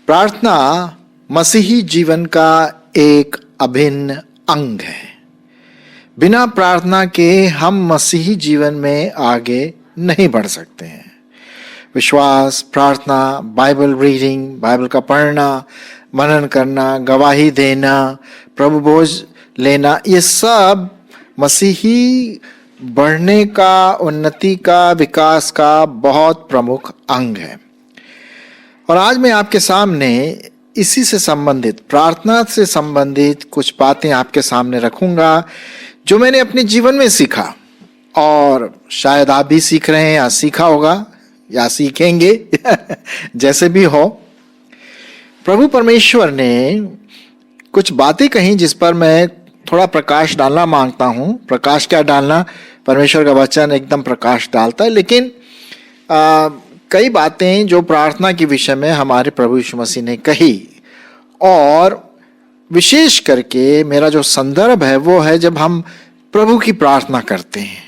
प्रार्थना मसीही जीवन का एक अभिन्न अंग है। बिना प्रार्थना के हम मसीही जीवन में आगे नहीं बढ़ सकते हैं। विश्वास, प्रार्थना, बाइबल रीडिंग, बाइबल का पढ़ना, मनन करना, गवाही देना, प्रभु भोज लेना, ये सब मसीही बढ़ने का, उन्नति का, विकास का बहुत प्रमुख अंग है। और आज मैं आपके सामने इसी से संबंधित, प्रार्थना से संबंधित कुछ बातें आपके सामने रखूंगा जो मैंने अपने जीवन में सीखा, और शायद आप भी सीख रहे हैं या सीखा होगा या सीखेंगे जैसे भी हो। प्रभु परमेश्वर ने कुछ बातें कही जिस पर मैं थोड़ा प्रकाश डालना मांगता हूं। प्रकाश क्या डालना, परमेश्वर का वचन एकदम प्रकाश डालता है, लेकिन कई बातें जो प्रार्थना के विषय में हमारे प्रभु यीशु मसीह ने कही, और विशेष करके मेरा जो संदर्भ है वो है जब हम प्रभु की प्रार्थना करते हैं,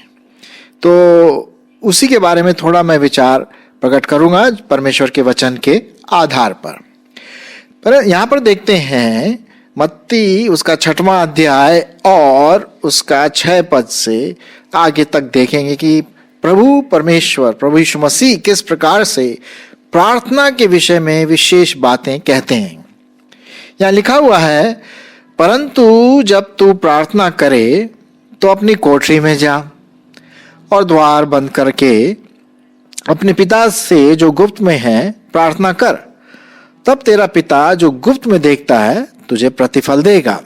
तो उसी के बारे में थोड़ा मैं विचार प्रकट करूंगा परमेश्वर के वचन के आधार पर यहां पर देखते हैं मत्ती उसका 6वां अध्याय और उसका 6 पद से आगे तक देखेंगे कि प्रभु परमेश्वर, प्रभु यीशु मसीह किस प्रकार से प्रार्थना के विषय में विशेष बातें कहते हैं। यहां लिखा हुआ है, परंतु जब तू प्रार्थना करे तो अपनी कोठरी में जा और द्वार बंद करके अपने पिता से जो गुप्त में है प्रार्थना कर, तब तेरा पिता जो गुप्त में देखता है तुझे प्रतिफल देगा।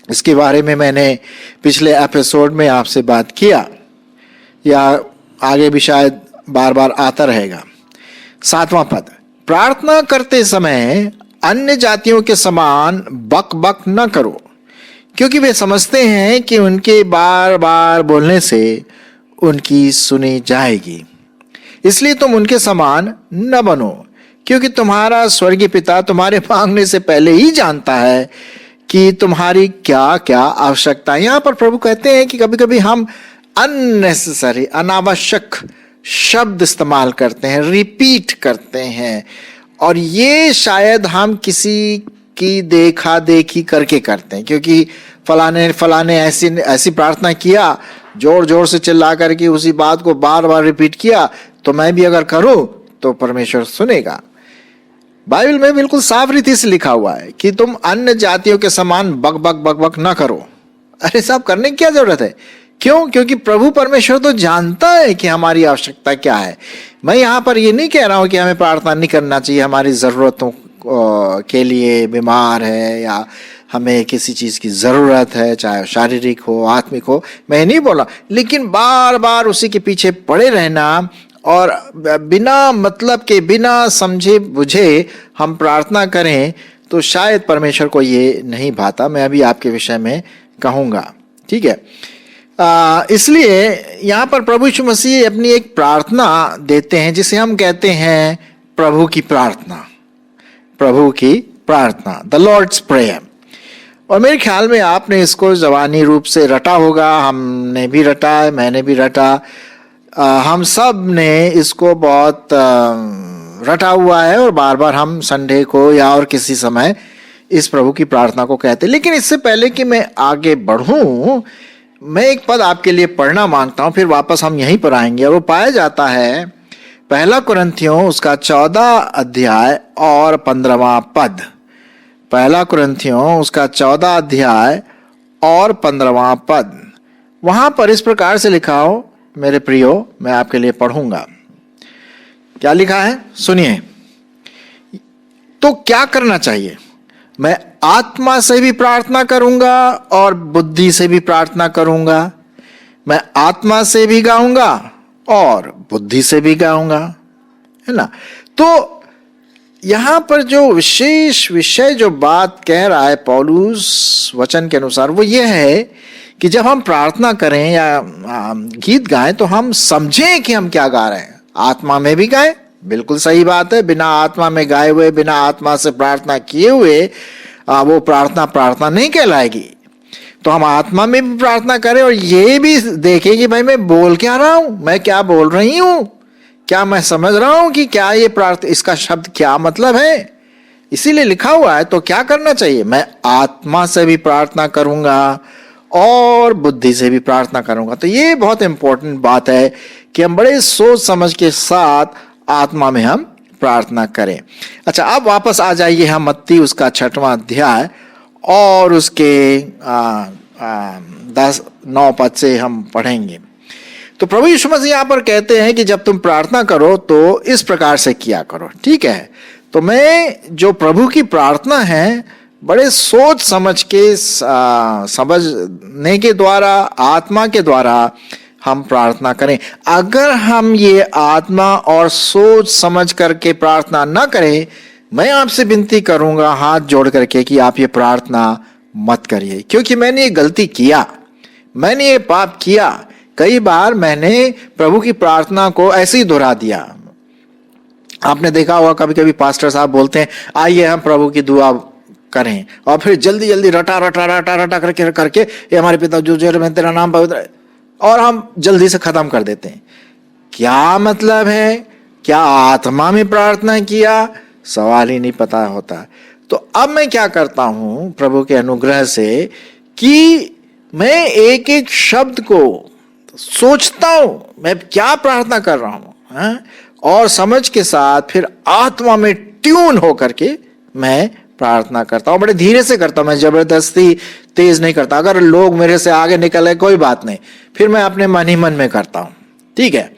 इसके बारे में मैंने पिछले एपिसोड में आपसे बात किया, या आगे भी शायद बार बार आता रहेगा। 7वां पद, प्रार्थना करते समय अन्य जातियों के समान बक बक न करो, क्योंकि वे समझते हैं कि उनके बार बार बोलने से उनकी सुनी जाएगी। इसलिए तुम उनके समान न बनो, क्योंकि तुम्हारा स्वर्गीय पिता तुम्हारे मांगने से पहले ही जानता है कि तुम्हारी क्या क्या आवश्यकता है। यहां पर प्रभु कहते हैं कि कभी कभी हम अननेसेसरी, अनावश्यक शब्द इस्तेमाल करते हैं, रिपीट करते हैं, और ये शायद हम किसी की देखा देखी करके करते हैं, क्योंकि फलाने ऐसी प्रार्थना किया, जोर जोर से चिल्ला करके उसी बात को बार बार रिपीट किया, तो मैं भी अगर करूं तो परमेश्वर सुनेगा। बाइबल में बिल्कुल साफ रीति से लिखा हुआ है कि तुम अन्य जातियों के समान बक बक बक बक ना करो। अरे साहब, करने की क्या जरूरत है? क्यों? क्योंकि प्रभु परमेश्वर तो जानता है कि हमारी आवश्यकता क्या है। मैं यहाँ पर ये नहीं कह रहा हूं कि हमें प्रार्थना नहीं करना चाहिए हमारी जरूरतों के लिए, बीमार है या हमें किसी चीज की जरूरत है, चाहे शारीरिक हो, आत्मिक हो, मैं नहीं बोला, लेकिन बार बार उसी के पीछे पड़े रहना और बिना मतलब के, बिना समझे बुझे हम प्रार्थना करें तो शायद परमेश्वर को ये नहीं भाता। मैं अभी आपके विषय में कहूंगा, ठीक है। इसलिए यहां पर प्रभु यीशु मसीह अपनी एक प्रार्थना देते हैं जिसे हम कहते हैं प्रभु की प्रार्थना, प्रभु की प्रार्थना, द लॉर्ड्स प्रेयर। और मेरे ख्याल में आपने इसको ज़बानी रूप से रटा होगा, हमने भी रटा है, मैंने भी रटा, हम सब ने इसको बहुत रटा हुआ है, और बार बार हम संडे को या और किसी समय इस प्रभु की प्रार्थना को कहते हैं। लेकिन इससे पहले कि मैं आगे बढ़ूं, मैं एक पद आपके लिए पढ़ना मांगता हूं, फिर वापस हम यहीं पर आएंगे। और वो पाया जाता है 1 कुरिन्थियों उसका 14 अध्याय और 15वां पद। 1 कुरिन्थियों उसका 14 अध्याय और 15वां पद। वहां पर इस प्रकार से लिखा हो, मेरे प्रियो, मैं आपके लिए पढ़ूंगा। क्या लिखा है सुनिए। तो क्या करना चाहिए? मैं आत्मा से भी प्रार्थना करूंगा और बुद्धि से भी प्रार्थना करूंगा। मैं आत्मा से भी गाऊंगा और बुद्धि से भी गाऊंगा, है ना। तो यहां पर जो विशेष विषय जो बात कह रहा है पौलुस वचन के अनुसार, वो ये है कि जब हम प्रार्थना करें या गीत गाएं तो हम समझें कि हम क्या गा रहे हैं। आत्मा में भी गाएं, बिल्कुल सही बात है। बिना आत्मा में गाए हुए, बिना आत्मा से प्रार्थना किए हुए वो प्रार्थना नहीं कहलाएगी। तो हम आत्मा में भी प्रार्थना करें और ये भी देखें कि भाई मैं बोल क्या रहा हूं, मैं क्या बोल रही हूं, क्या मैं समझ रहा हूं कि क्या ये इसका शब्द क्या मतलब है। इसीलिए लिखा हुआ है। तो क्या करना चाहिए? मैं आत्मा से भी प्रार्थना करूंगा और बुद्धि से भी प्रार्थना करूंगा। तो ये बहुत इंपॉर्टेंट बात है कि हम बड़े सोच समझ के साथ आत्मा में हम प्रार्थना करें। अच्छा, अब वापस आ जाइए हम मत्ती उसका 6वां अध्याय और उसके 9 पद से हम पढ़ेंगे। तो प्रभु यीशु मसीह यहां पर कहते हैं कि जब तुम प्रार्थना करो तो इस प्रकार से किया करो। ठीक है, तो मैं जो प्रभु की प्रार्थना है बड़े सोच समझ के समझने के द्वारा, आत्मा के द्वारा हम प्रार्थना करें। अगर हम ये आत्मा और सोच समझ करके प्रार्थना ना करें, मैं आपसे विनती करूंगा हाथ जोड़ करके कि आप ये प्रार्थना मत करिए, क्योंकि मैंने ये गलती किया, मैंने ये पाप किया। कई बार मैंने प्रभु की प्रार्थना को ऐसे ही दोहरा दिया। आपने देखा होगा कभी कभी पास्टर साहब बोलते हैं आइए हम प्रभु की दुआ करें, और फिर जल्दी जल्दी रटा रटा रटा रटा करके करके ये हमारे पिता जो जर में तेरा नाम पवित्र, और हम जल्दी से खत्म कर देते हैं। क्या मतलब है? क्या आत्मा में प्रार्थना किया? सवाल ही नहीं पता होता। तो अब मैं क्या करता हूं प्रभु के अनुग्रह से कि मैं एक एक शब्द को सोचता हूं, मैं क्या प्रार्थना कर रहा हूं, और समझ के साथ फिर आत्मा में ट्यून होकर के मैं प्रार्थना करता हूं। बड़े धीरे से करता हूं, मैं जबरदस्ती तेज नहीं करता। अगर लोग मेरे से आगे निकले कोई बात नहीं, फिर मैं अपने मन ही मन में करता हूं। ठीक है,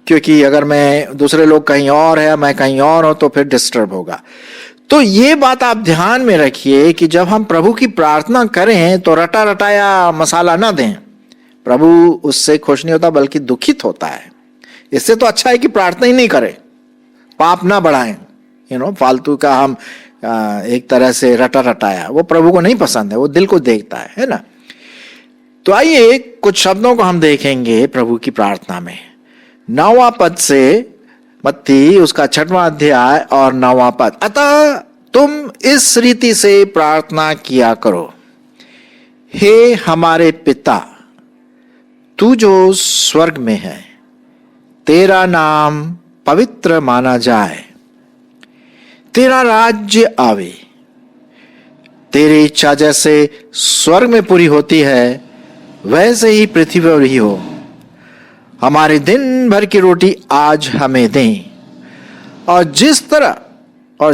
क्योंकि अगर मैं दूसरे लोग कहीं और है, मैं कहीं और हूं, तो फिर डिस्टर्ब होगा। तो ये बात आप ध्यान में रखिए कि जब हम प्रभु की प्रार्थना करें तो रटा रटाया मसाला ना दें। प्रभु उससे खुश नहीं होता बल्कि दुखित होता है। इससे तो अच्छा है कि प्रार्थना ही नहीं करें, पाप ना बढ़ाएं। फालतू का हम एक तरह से रटा रटाया, वो प्रभु को नहीं पसंद है, वो दिल को देखता है ना। तो आइए कुछ शब्दों को हम देखेंगे प्रभु की प्रार्थना में। 9वां पद से, मत्ती उसका 6वां अध्याय और 9वां पद। अतः तुम इस रीति से प्रार्थना किया करो, हे हमारे पिता, तू जो स्वर्ग में है, तेरा नाम पवित्र माना जाए, तेरा राज्य आवे, तेरी इच्छा जैसे स्वर्ग में पूरी होती है वैसे ही पृथ्वी पर ही हो। हमारे दिन भर की रोटी आज हमें दें, और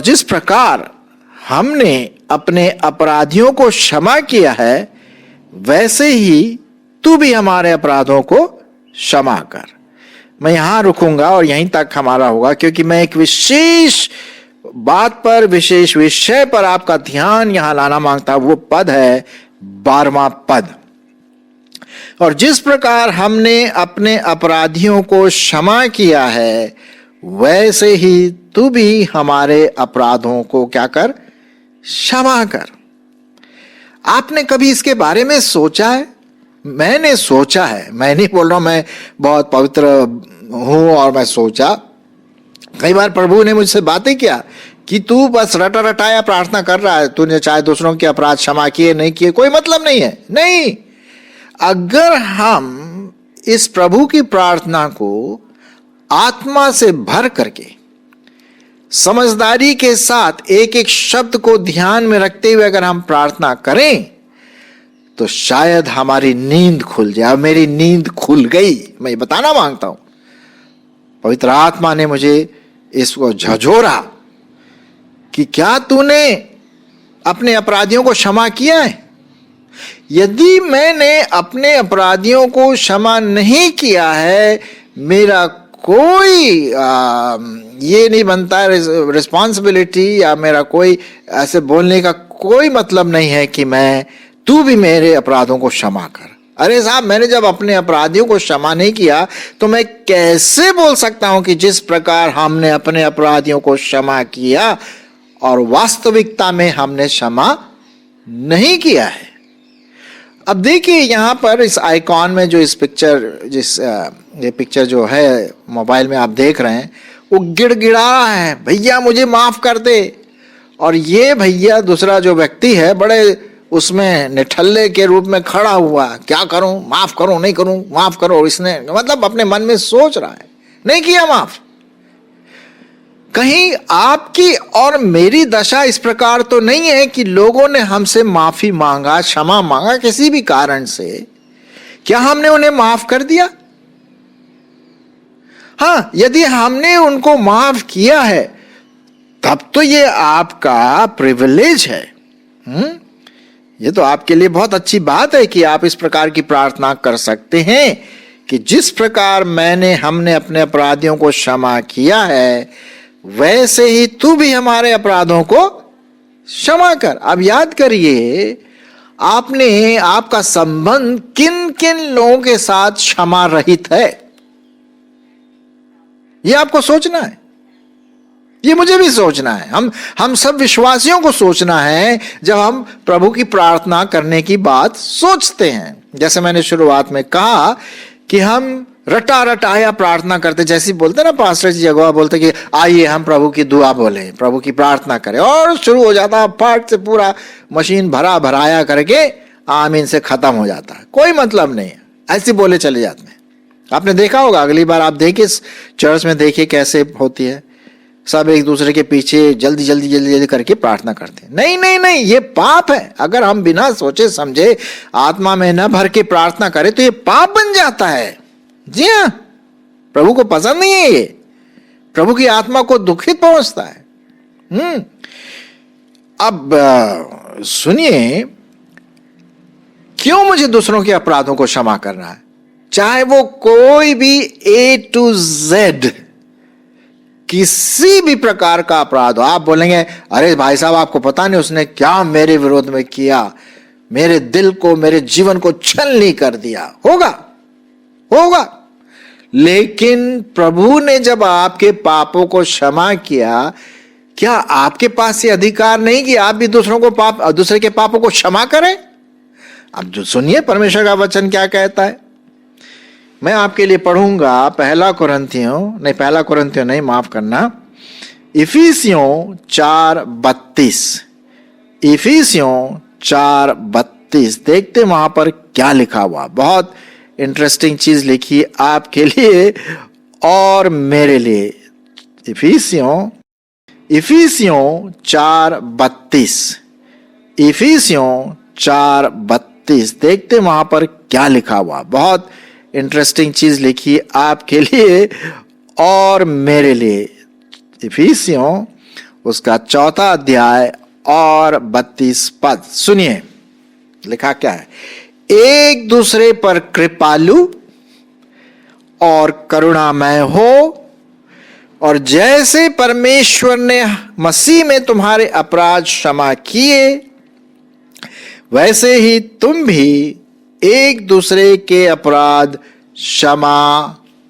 जिस प्रकार हमने अपने अपराधियों को क्षमा किया है वैसे ही तू भी हमारे अपराधों को क्षमा कर। मैं यहां रुकूंगा और यहीं तक हमारा होगा, क्योंकि मैं एक विशेष बात पर, विशेष विषय पर आपका ध्यान यहां लाना मांगता हूं। वो पद है 12वां पद। और जिस प्रकार हमने अपने अपराधियों को क्षमा किया है वैसे ही तू भी हमारे अपराधों को क्या कर? क्षमा कर। आपने कभी इसके बारे में सोचा है? मैंने सोचा है। मैं नहीं बोल रहा हूं मैं बहुत पवित्र हूं और मैं सोचा। कई बार प्रभु ने मुझसे बातें किया कि तू बस रटा रटाया प्रार्थना कर रहा है, तूने चाहे दूसरों के अपराध क्षमा किए नहीं किए कोई मतलब नहीं है। नहीं, अगर हम इस प्रभु की प्रार्थना को आत्मा से भर करके समझदारी के साथ एक एक शब्द को ध्यान में रखते हुए अगर हम प्रार्थना करें तो शायद हमारी नींद खुल जाए। मेरी नींद खुल गई, मैं ये बताना मांगता हूं। पवित्र आत्मा ने मुझे इसको झंझोरा कि क्या तूने अपने अपराधियों को क्षमा किया है? यदि मैंने अपने अपराधियों को क्षमा नहीं किया है, मेरा कोई ये नहीं बनता है रिस्पॉन्सिबिलिटी, या मेरा कोई ऐसे बोलने का कोई मतलब नहीं है कि तू भी मेरे अपराधों को क्षमा कर। अरे साहब, मैंने जब अपने अपराधियों को क्षमा नहीं किया तो मैं कैसे बोल सकता हूं कि जिस प्रकार हमने अपने अपराधियों को क्षमा किया, और वास्तविकता में हमने क्षमा नहीं किया है। अब देखिए यहां पर इस आइकॉन में जो इस पिक्चर, ये पिक्चर जो है मोबाइल में आप देख रहे हैं, वो गिड़गिड़ा रहा है, भैया मुझे माफ कर दे। और ये भैया दूसरा जो व्यक्ति है बड़े उसमें निठल्ले के रूप में खड़ा हुआ, क्या करूं, माफ करूं नहीं करूं, माफ करो। इसने मतलब अपने मन में सोच रहा है, नहीं किया माफ। कहीं आपकी और मेरी दशा इस प्रकार तो नहीं है कि लोगों ने हमसे माफी मांगा, क्षमा मांगा किसी भी कारण से, क्या हमने उन्हें माफ कर दिया? हाँ, यदि हमने उनको माफ किया है तब तो ये आपका प्रिविलेज है। ये तो आपके लिए बहुत अच्छी बात है कि आप इस प्रकार की प्रार्थना कर सकते हैं कि जिस प्रकार हमने अपने अपराधियों को क्षमा किया है, वैसे ही तू भी हमारे अपराधों को क्षमा कर। अब याद करिए, आपका संबंध किन किन लोगों के साथ क्षमा रहित है, यह आपको सोचना है, ये मुझे भी सोचना है, हम सब विश्वासियों को सोचना है जब हम प्रभु की प्रार्थना करने की बात सोचते हैं। जैसे मैंने शुरुआत में कहा कि हम रटा रटाया प्रार्थना करते, जैसे बोलते ना पास्टर जी अगवा बोलते कि आइए हम प्रभु की दुआ बोले, प्रभु की प्रार्थना करें, और शुरू हो जाता फट से पूरा मशीन भराया करके आमीन से खत्म हो जाता, कोई मतलब नहीं है, ऐसे बोले चले जाते हैं। आपने देखा होगा, अगली बार आप देखिए चर्च में, देखिए कैसे होती है, सब एक दूसरे के पीछे जल्दी करके प्रार्थना करते हैं। नहीं, ये पाप है। अगर हम बिना सोचे समझे आत्मा में न भर के प्रार्थना करें तो ये पाप बन जाता है। जी हाँ, प्रभु को पसंद नहीं है, ये प्रभु की आत्मा को दुखित पहुंचता है। अब सुनिए, क्यों मुझे दूसरों के अपराधों को क्षमा करना है, चाहे वो कोई भी A to Z किसी भी प्रकार का अपराध हो। आप बोलेंगे अरे भाई साहब, आपको पता नहीं उसने क्या मेरे विरोध में किया, मेरे दिल को, मेरे जीवन को छलनी कर दिया। होगा, लेकिन प्रभु ने जब आपके पापों को क्षमा किया, क्या आपके पास ये अधिकार नहीं कि आप भी दूसरे के पापों को क्षमा करें? अब जो सुनिए परमेश्वर का वचन क्या कहता है, मैं आपके लिए पढ़ूंगा पहला कुरिन्थियों नहीं, माफ करना, इफिसियों 4:32। इफिसियों 4:32 देखते वहां पर क्या लिखा हुआ। बहुत इंटरेस्टिंग चीज लिखी आपके लिए और मेरे लिए। इफिसियों 4:32, इफिसियों 4:32 देखते वहां पर क्या लिखा हुआ। बहुत इंटरेस्टिंग चीज लिखी आपके लिए और मेरे लिए। इफिसियों उसका 4 अध्याय और 32 पद सुनिए, लिखा क्या है। एक दूसरे पर कृपालु और करुणामय हो, और जैसे परमेश्वर ने मसीह में तुम्हारे अपराध क्षमा किए, वैसे ही तुम भी एक दूसरे के अपराध क्षमा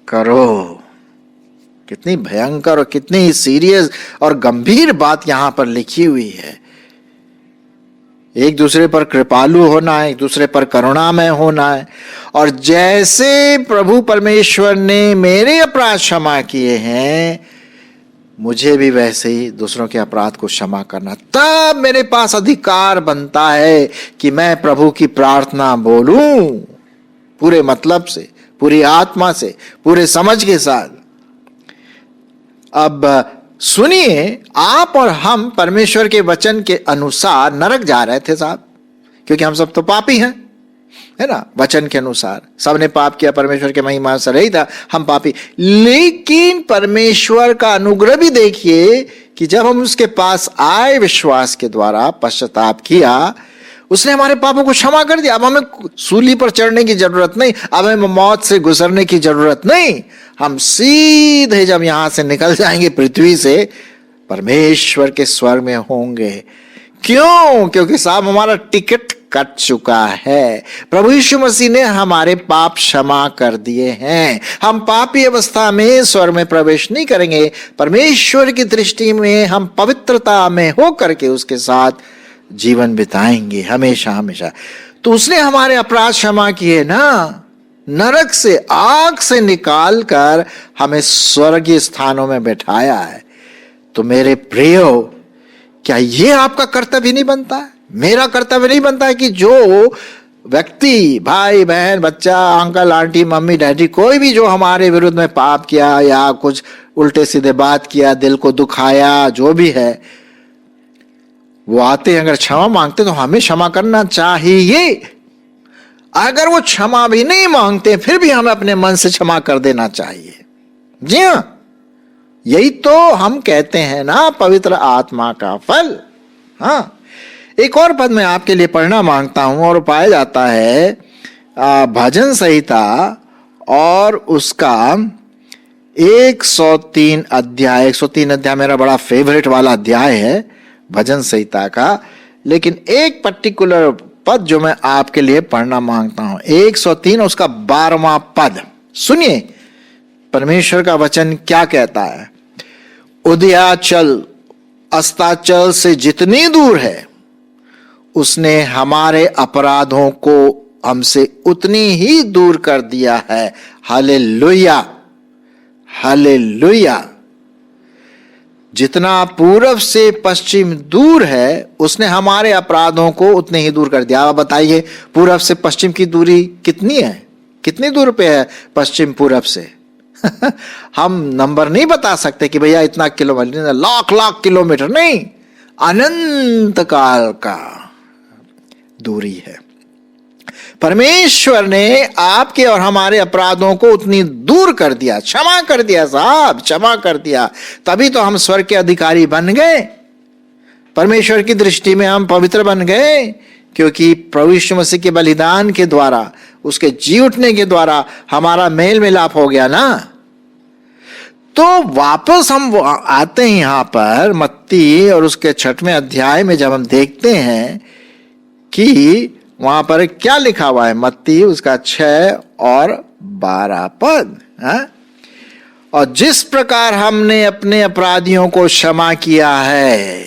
करो। कितनी भयंकर और कितनी सीरियस और गंभीर बात यहां पर लिखी हुई है। एक दूसरे पर कृपालु होना है, एक दूसरे पर करुणामय होना है, और जैसे प्रभु परमेश्वर ने मेरे अपराध क्षमा किए हैं, मुझे भी वैसे ही दूसरों के अपराध को क्षमा करना। तब मेरे पास अधिकार बनता है कि मैं प्रभु की प्रार्थना बोलूं पूरे मतलब से, पूरी आत्मा से, पूरे समझ के साथ। अब सुनिए, आप और हम परमेश्वर के वचन के अनुसार नरक जा रहे थे साहब, क्योंकि हम सब तो पापी हैं, है ना। वचन के अनुसार सबने पाप किया, परमेश्वर के महिमा से रहित था, हम पापी। लेकिन परमेश्वर का अनुग्रह भी देखिए कि जब हम उसके पास आए, विश्वास के द्वारा पश्चाताप किया, उसने हमारे पापों को क्षमा कर दिया। अब हमें सूली पर चढ़ने की जरूरत नहीं, अब हमें मौत से गुजरने की जरूरत नहीं। हम सीधे जब यहां से निकल जाएंगे पृथ्वी से, परमेश्वर के स्वर्ग में होंगे। क्यों? क्योंकि साहब हमारा टिकट कट चुका है। प्रभु यीशु मसीह ने हमारे पाप क्षमा कर दिए हैं। हम पापी अवस्था में स्वर्ग में प्रवेश नहीं करेंगे। परमेश्वर की दृष्टि में हम पवित्रता में हो करके उसके साथ जीवन बिताएंगे हमेशा हमेशा। तो उसने हमारे अपराध क्षमा किए ना, नरक से, आग से निकाल कर हमें स्वर्गीय स्थानों में बैठाया है। तो मेरे प्रियो, क्या ये आपका कर्तव्य नहीं बनता है? मेरा कर्तव्य नहीं बनता है कि जो व्यक्ति, भाई बहन, बच्चा, अंकल आंटी, मम्मी डैडी, कोई भी जो हमारे विरुद्ध में पाप किया या कुछ उल्टे सीधे बात किया, दिल को दुखाया, जो भी है, वो आते हैं, अगर क्षमा मांगते तो हमें क्षमा करना चाहिए। अगर वो क्षमा भी नहीं मांगते फिर भी हमें अपने मन से क्षमा कर देना चाहिए। जी हां, यही तो हम कहते हैं ना पवित्र आत्मा का फल। हाँ, एक और पद मैं आपके लिए पढ़ना मांगता हूं और पाया जाता है भजन संहिता और उसका 103 अध्याय। 103 अध्याय मेरा बड़ा फेवरेट वाला अध्याय है भजन संहिता का, लेकिन एक पर्टिकुलर पद जो मैं आपके लिए पढ़ना मांगता हूं, 103 उसका 12वां पद। सुनिए परमेश्वर का वचन क्या कहता है। उदयाचल अस्ताचल से जितनी दूर है उसने हमारे अपराधों को हमसे उतनी ही दूर कर दिया है। Hallelujah, hallelujah. जितना पूरब से पश्चिम दूर है उसने हमारे अपराधों को उतने ही दूर कर दिया। आप बताइए पूरब से पश्चिम की दूरी कितनी है, कितनी दूर पे है पश्चिम पूरब से? हम नंबर नहीं बता सकते कि भैया इतना किलोमीटर, लाख लाख किलोमीटर नहीं, अनंत काल का दूरी है। परमेश्वर ने आपके और हमारे अपराधों को उतनी दूर कर दिया, क्षमा कर दिया साहब, क्षमा कर दिया। तभी तो हम स्वर्ग के अधिकारी बन गए, परमेश्वर की दृष्टि में हम पवित्र बन गए, क्योंकि प्रभु यीशु मसीह के बलिदान के द्वारा, उसके जी उठने के द्वारा हमारा मेल मिलाप हो गया ना। तो वापस हम आते हैं यहां पर मत्ती और उसके 6वें अध्याय में, जब हम देखते हैं कि वहां पर क्या लिखा हुआ है। मत्ती उसका 6 और 12 पद। और जिस प्रकार हमने अपने अपराधियों को क्षमा किया है,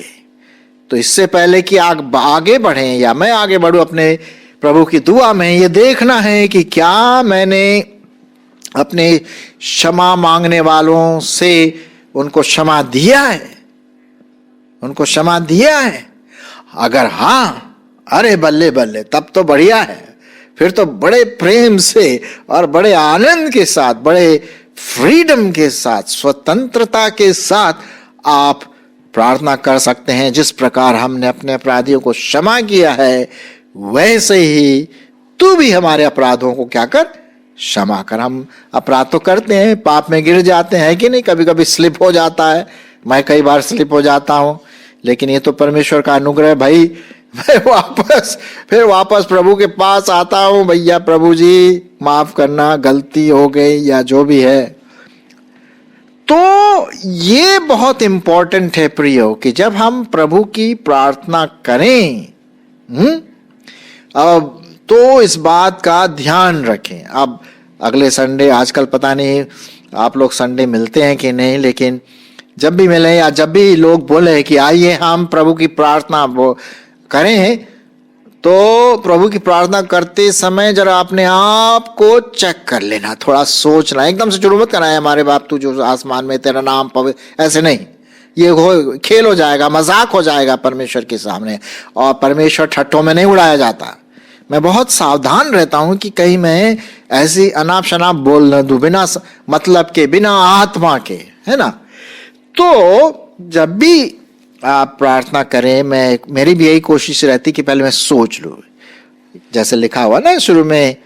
तो इससे पहले कि आगे बढ़े या मैं आगे बढ़ूं अपने प्रभु की दुआ में, ये देखना है कि क्या मैंने अपने क्षमा मांगने वालों से उनको क्षमा दिया है, उनको क्षमा दिया है। अगर हां, अरे बल्ले बल्ले, तब तो बढ़िया है। फिर तो बड़े प्रेम से और बड़े आनंद के साथ, बड़े फ्रीडम के साथ, स्वतंत्रता के साथ आप प्रार्थना कर सकते हैं। जिस प्रकार हमने अपने अपराधियों को क्षमा किया है, वैसे ही तू भी हमारे अपराधों को क्या कर, क्षमा कर। हम अपराध तो करते हैं, पाप में गिर जाते हैं कि नहीं, कभी कभी स्लिप हो जाता है। मैं कई बार स्लिप हो जाता हूं, लेकिन ये तो परमेश्वर का अनुग्रह भाई। मैं फिर वापस प्रभु के पास आता हूं, भैया प्रभु जी माफ करना, गलती हो गई या जो भी है। तो ये बहुत इंपॉर्टेंट है प्रियो, कि जब हम प्रभु की प्रार्थना करें अब तो इस बात का ध्यान रखें। अब अगले संडे, आजकल पता नहीं आप लोग संडे मिलते हैं कि नहीं, लेकिन जब भी मिले या जब भी लोग बोले कि आइए हम प्रभु की प्रार्थना वो करें, तो प्रभु की प्रार्थना करते समय जरा अपने आप को चेक कर लेना, थोड़ा सोचना। एकदम से शुरू मत करना है हमारे बाप तू जो आसमान में तेरा नाम पवित्र, ऐसे नहीं। ये खेल हो जाएगा, मजाक हो जाएगा परमेश्वर के सामने, और परमेश्वर ठट्ठों में नहीं उड़ाया जाता। मैं बहुत सावधान रहता हूं कि कहीं मैं ऐसी अनाप शनाप बोल न दूं, बिना मतलब के, बिना आत्मा के, है ना। तो जब भी आप प्रार्थना करें, मेरी भी यही कोशिश रहती कि पहले मैं सोच लूं, जैसे लिखा हुआ ना शुरू में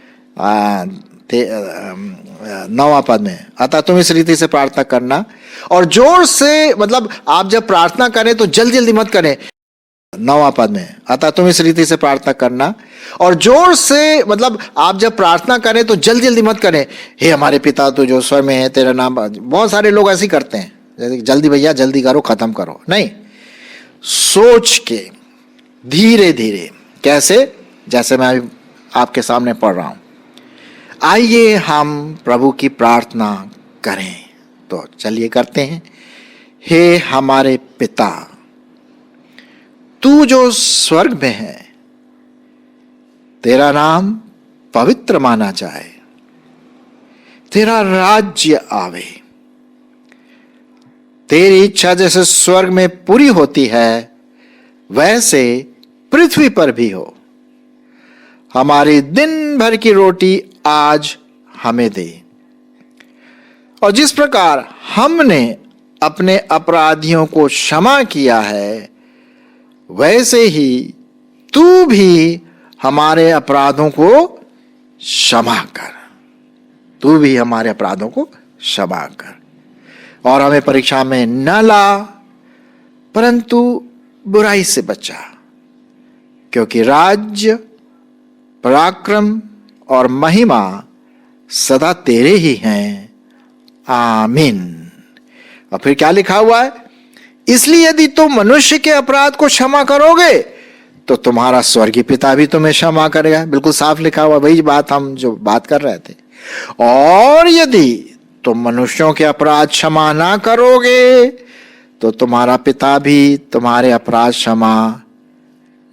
9वां पद में, अतः तुम इस रीति से प्रार्थना करना और जोर से, मतलब आप जब प्रार्थना करें तो जल्दी जल्दी मत करें। 9वां पद में, अतः तुम इस रीति से प्रार्थना करना और जोर से, मतलब आप जब प्रार्थना करें तो जल्दी जल्दी मत करें, हे हमारे पिता तू जो स्वर्ग में है तेरा नाम। बहुत सारे लोग ऐसे करते हैं, जैसे जल्दी भैया जल्दी करो, खत्म करो। नहीं, सोच के धीरे धीरे, कैसे, जैसे मैं आपके सामने पढ़ रहा हूं। आइए हम प्रभु की प्रार्थना करें। तो चलिए करते हैं। हे हमारे पिता, तू जो स्वर्ग में है, तेरा नाम पवित्र माना जाए, तेरा राज्य आवे, तेरी इच्छा जैसे स्वर्ग में पूरी होती है वैसे पृथ्वी पर भी हो। हमारी दिन भर की रोटी आज हमें दे। और जिस प्रकार हमने अपने अपराधियों को क्षमा किया है, वैसे ही तू भी हमारे अपराधों को क्षमा कर। तू भी हमारे अपराधों को क्षमा कर, और हमें परीक्षा में न ला, परंतु बुराई से बचा, क्योंकि राज्य, पराक्रम और महिमा सदा तेरे ही हैं। आमीन। और फिर क्या लिखा हुआ है? इसलिए यदि तुम मनुष्य के अपराध को क्षमा करोगे तो तुम्हारा स्वर्गीय पिता भी तुम्हें क्षमा करेगा। बिल्कुल साफ लिखा हुआ, वही बात हम जो बात कर रहे थे। और यदि तुम मनुष्यों के अपराध क्षमा ना करोगे तो तुम्हारा पिता भी तुम्हारे अपराध क्षमा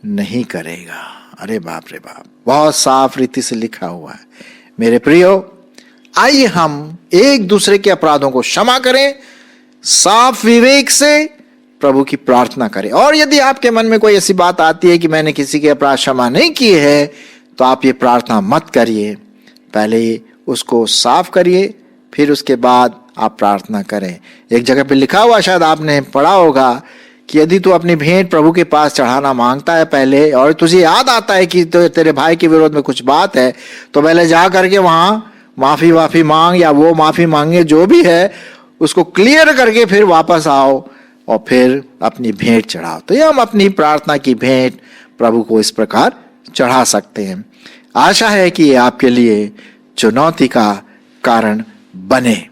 नहीं करेगा। अरे बाप रे बाप, बहुत साफ रीति से लिखा हुआ है। मेरे प्रियो, आइए हम एक दूसरे के अपराधों को क्षमा करें, साफ विवेक से प्रभु की प्रार्थना करें। और यदि आपके मन में कोई ऐसी बात आती है कि मैंने किसी के अपराध क्षमा नहीं किए हैं, तो आप ये प्रार्थना मत करिए। पहले उसको साफ करिए, फिर उसके बाद आप प्रार्थना करें। एक जगह पे लिखा हुआ, शायद आपने पढ़ा होगा, कि यदि तू अपनी भेंट प्रभु के पास चढ़ाना मांगता है पहले, और तुझे याद आता है कि तो तेरे भाई के विरोध में कुछ बात है, तो पहले जा करके वहां माफी मांग, या वो माफी मांगे जो भी है, उसको क्लियर करके फिर वापस आओ और फिर अपनी भेंट चढ़ाओ। तो ये हम अपनी प्रार्थना की भेंट प्रभु को इस प्रकार चढ़ा सकते हैं। आशा है कि ये आपके लिए चुनौती का कारण बने।